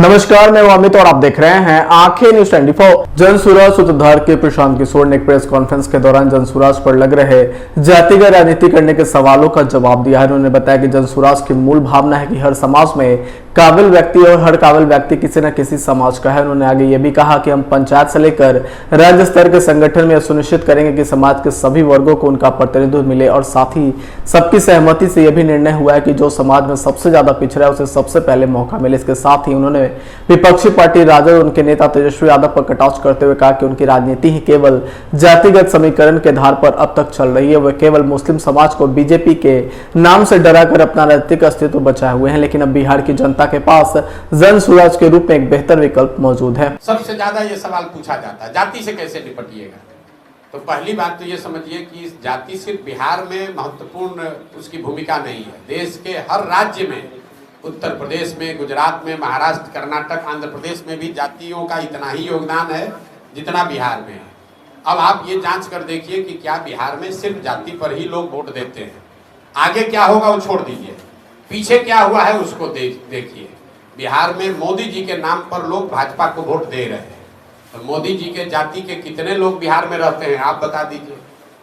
नमस्कार, मैं अमित और आप देख रहे हैं आंखें न्यूज 24। जनसुराज सूत्रधार के प्रशांत किशोर ने एक प्रेस कॉन्फ्रेंस के दौरान जनसुराज पर लग रहे जातिगत राजनीति करने के सवालों का जवाब दिया है। उन्होंने बताया कि जनसुराज की मूल भावना है कि हर समाज में काबिल व्यक्ति और हर काबिल व्यक्ति किसी न किसी समाज का है। उन्होंने आगे ये भी कहा कि हम पंचायत से लेकर राज्य स्तर के संगठन में सुनिश्चित करेंगे कि समाज के सभी वर्गों को उनका प्रतिनिधित्व मिले और साथ ही सबकी सहमति से यह भी निर्णय हुआ है कि जो समाज में सबसे ज्यादा पिछड़ा है उसे सबसे पहले मौका मिले। इसके साथ ही उन्होंने विपक्षी पार्टी राजद और उनके नेता तेजस्वी यादव पर कटाक्ष करते हुए कहा कि उनकी राजनीति ही केवल जातिगत समीकरण के आधार पर अब तक चल रही है। वे केवल मुस्लिम समाज को बीजेपी के नाम से डराकर अपना राजनीतिक अस्तित्व बचाए हुए हैं, लेकिन अब बिहार की जनता के पास जनसुराज के रूप में एक बेहतर विकल्प मौजूद है। सबसे ज्यादा ये सवाल पूछा जाता है, जाति से कैसे निपटिएगा। तो पहली बात तो ये समझिए कि जाति सिर्फ बिहार में महत्वपूर्ण उसकी भूमिका नहीं है। देश के हर राज्य में, उत्तर प्रदेश में, गुजरात में, महाराष्ट्र, कर्नाटक, आंध्र प्रदेश में भी जातियों का इतना ही योगदान है जितना बिहार में है। अब आप ये जांच कर देखिए कि क्या बिहार में सिर्फ जाति पर ही लोग वोट देते हैं। आगे क्या होगा वो छोड़ दीजिए, पीछे क्या हुआ है उसको देखिए। बिहार में मोदी जी के नाम पर लोग भाजपा को वोट दे रहे हैं। तो मोदी जी के जाति के कितने लोग बिहार में रहते हैं आप बता दीजिए।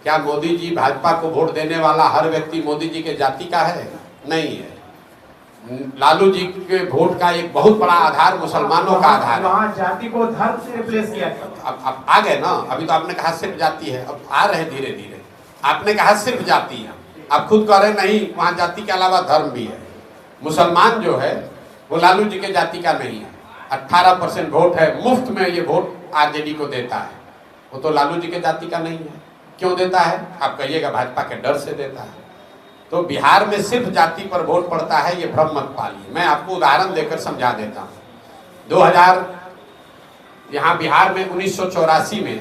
क्या मोदी जी भाजपा को वोट देने वाला हर व्यक्ति मोदी जी के जाति का है? नहीं है। लालू जी के वोट का एक बहुत बड़ा आधार मुसलमानों का आधार है। जाति को धर्म से रिप्लेस किया गया। अब आ गए ना, अभी तो आपने कहा सिर्फ जाति है, अब आ रहे धीरे धीरे। आपने कहा सिर्फ जाति है, आप खुद कह रहे नहीं, वहाँ जाति के अलावा धर्म भी है। मुसलमान जो है वो लालू जी के जाति का नहीं है। 18% वोट है, मुफ्त में ये वोट आरजेडी को देता है। वो तो लालू जी के जाति का नहीं है। क्यों देता है? आप कहिएगा भाजपा के डर से देता है। तो बिहार में सिर्फ जाति पर वोट पड़ता है, ये भ्रम मत पालिए। मैं आपको उदाहरण देकर समझा देता हूँ। 2000 यहाँ बिहार में 1984 में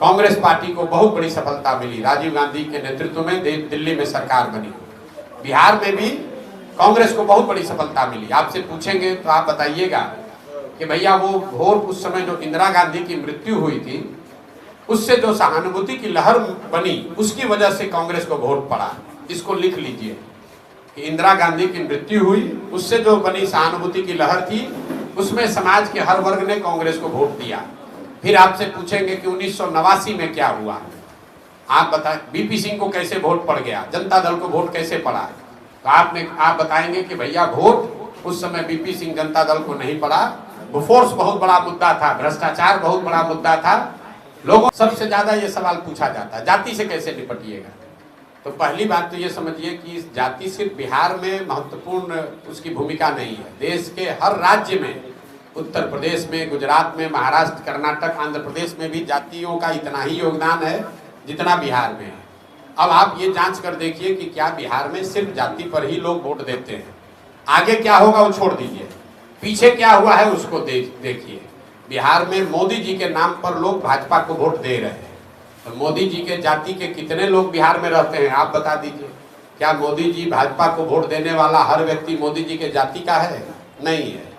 कांग्रेस पार्टी को बहुत बड़ी सफलता मिली। राजीव गांधी के नेतृत्व में दिल्ली में सरकार बनी। बिहार में भी कांग्रेस को बहुत बड़ी सफलता मिली। आपसे पूछेंगे तो आप बताइएगा कि भैया वो वोट उस समय जो इंदिरा गांधी की मृत्यु हुई थी उससे जो सहानुभूति की लहर बनी उसकी वजह से कांग्रेस को वोट पड़ा। इसको लिख लीजिए कि इंदिरा गांधी की मृत्यु हुई, उससे जो बनी सहानुभूति की लहर थी उसमें समाज के हर वर्ग ने कांग्रेस को वोट दिया। फिर आपसे पूछेंगे कि 1989 में क्या हुआ, आप बताएं। बीपी सिंह को कैसे वोट पड़ गया, जनता दल को वोट कैसे पड़ा? तो आप बताएंगे कि भैया वोट उस समय बीपी सिंह जनता दल को नहीं पड़ा। बोफोर्स बहुत बड़ा मुद्दा था, भ्रष्टाचार बहुत बड़ा मुद्दा था। लोगों सबसे ज्यादा ये सवाल पूछा जाता है, जाति से कैसे निपटिएगा। तो पहली बात तो ये समझिए कि जाति सिर्फ बिहार में महत्वपूर्ण उसकी भूमिका नहीं है। देश के हर राज्य में, उत्तर प्रदेश में, गुजरात में, महाराष्ट्र, कर्नाटक, आंध्र प्रदेश में भी जातियों का इतना ही योगदान है जितना बिहार में है। अब आप ये जांच कर देखिए कि क्या बिहार में सिर्फ जाति पर ही लोग वोट देते हैं। आगे क्या होगा वो छोड़ दीजिए, पीछे क्या हुआ है उसको देखिए। बिहार में मोदी जी के नाम पर लोग भाजपा को वोट दे रहे हैं। तो मोदी जी के जाति के कितने लोग बिहार में रहते हैं आप बता दीजिए। क्या मोदी जी भाजपा को वोट देने वाला हर व्यक्ति मोदी जी के जाति का है? नहीं है।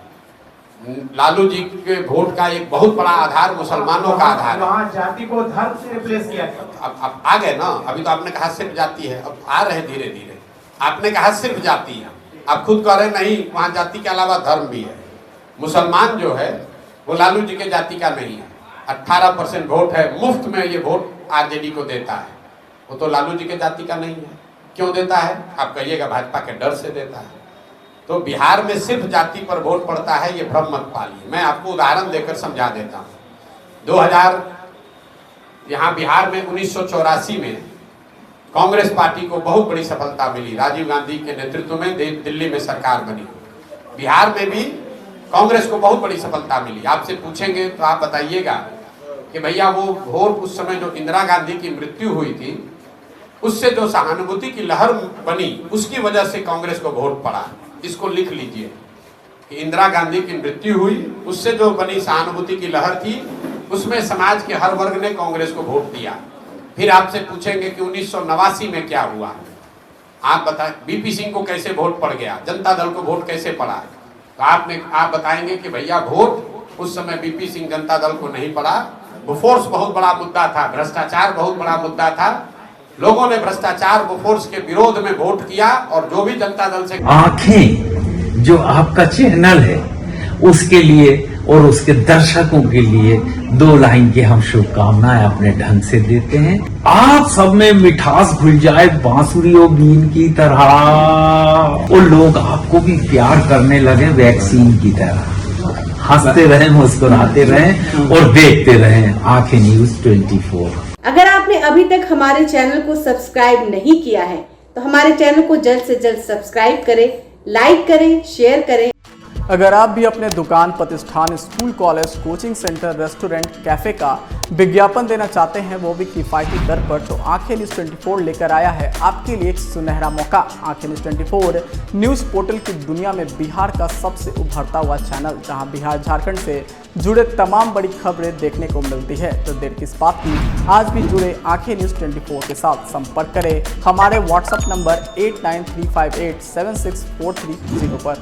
लालू जी के वोट का एक बहुत बड़ा आधार मुसलमानों का आधार है। वहाँ जाति को धर्म से रिप्लेस किया गया। अब आ गए ना, अभी तो आपने कहा सिर्फ जाति है, अब आ रहे धीरे धीरे। आपने कहा सिर्फ जाति है, आप खुद कह रहे नहीं, वहाँ जाति के अलावा धर्म भी है। मुसलमान जो है वो लालू जी के जाति का नहीं है। 18% वोट है, मुफ्त में ये वोट आरजेडी को देता है। वो तो लालू जी के जाति का नहीं है। क्यों देता है? आप कहिएगा भाजपा के डर से देता है। तो बिहार में सिर्फ जाति पर वोट पड़ता है, ये भ्रम मत पालिए। मैं आपको उदाहरण देकर समझा देता हूँ। 2000 यहाँ बिहार में 1984 में कांग्रेस पार्टी को बहुत बड़ी सफलता मिली। राजीव गांधी के नेतृत्व में दिल्ली में सरकार बनी। बिहार में भी कांग्रेस को बहुत बड़ी सफलता मिली। आपसे पूछेंगे तो आप बताइएगा कि भैया वो वोट उस समय जो इंदिरा गांधी की मृत्यु हुई थी उससे जो सहानुभूति की लहर बनी उसकी वजह से कांग्रेस को वोट पड़ा। इसको लिख लीजिए कि इंदिरा गांधी की मृत्यु हुई, उससे जो बनी सहानुभूति की लहर थी उसमें समाज के हर वर्ग ने कांग्रेस को वोट दिया। फिर आपसे पूछेंगे कि 1989 में क्या हुआ, आप बताएं। बीपी सिंह को कैसे वोट पड़ गया, जनता दल को वोट कैसे पड़ा? तो आप बताएंगे कि भैया वोट उस समय बीपी सिंह जनता दल को नहीं पड़ा। बोफोर्स बहुत बड़ा मुद्दा था, भ्रष्टाचार बहुत बड़ा मुद्दा था। लोगों ने भ्रष्टाचार बोफोर्स के विरोध में वोट किया और जो भी जनता दल से आंखें जो आपका चैनल है उसके लिए और उसके दर्शकों के लिए 2 लाइन की हम शुभकामनाएं अपने ढंग से देते हैं। आप सब में मिठास घुल जाए बांसुरियों बीन की तरह और लोग आपको भी प्यार करने लगे वैक्सीन की तरह। हंसते रहें, मुस्कुराते रहें और देखते रहें आंखें न्यूज 24। अगर आपने अभी तक हमारे चैनल को सब्सक्राइब नहीं किया है तो हमारे चैनल को जल्द से जल्द सब्सक्राइब करें, लाइक करें, शेयर करें। अगर आप भी अपने दुकान, प्रतिष्ठान, school, college, coaching centre, restaurant, cafe का विज्ञापन देना चाहते हैं, वो भी किफायती दर पर, तो आंखें न्यूज़ 24 लेकर आया है आपके लिए एक सुनहरा मौका। आंखें न्यूज़ 24 न्यूज़ पोर्टल की दुनिया में बिहार का सबसे उभरता हुआ चैनल, जहां बिहार झारखंड से जुड़े तमाम बड़ी खबरें देखने को मिलती है। तो देर किस बात की, आज भी जुड़े आंखें न्यूज़ 24 के साथ। संपर्क करें हमारे व्हाट्सएप नंबर 8935876430 पर।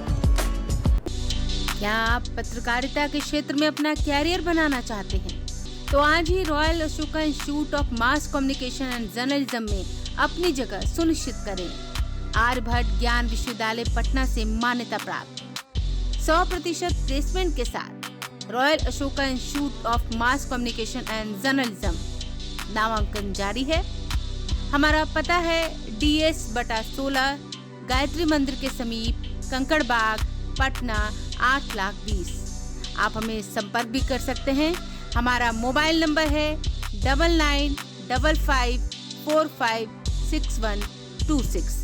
क्या आप पत्रकारिता के क्षेत्र में अपना कैरियर बनाना चाहते हैं? तो आज ही Royal Ashoka Institute of Mass Communication and Journalism में अपनी जगह सुनिश्चित करें। आर्यभट्ट ज्ञान विश्वविद्यालय पटना से मान्यता प्राप्त 100% प्लेसमेंट के साथ royal Ashoka Institute of Mass Communication and journalism नामांकन जारी है। हमारा पता है DS/16 गायत्री मंदिर के समीप, कंकड़ बाग, पटना 8,20,000। आप हमें संपर्क भी कर सकते हैं। हमारा मोबाइल नंबर है 9955456126।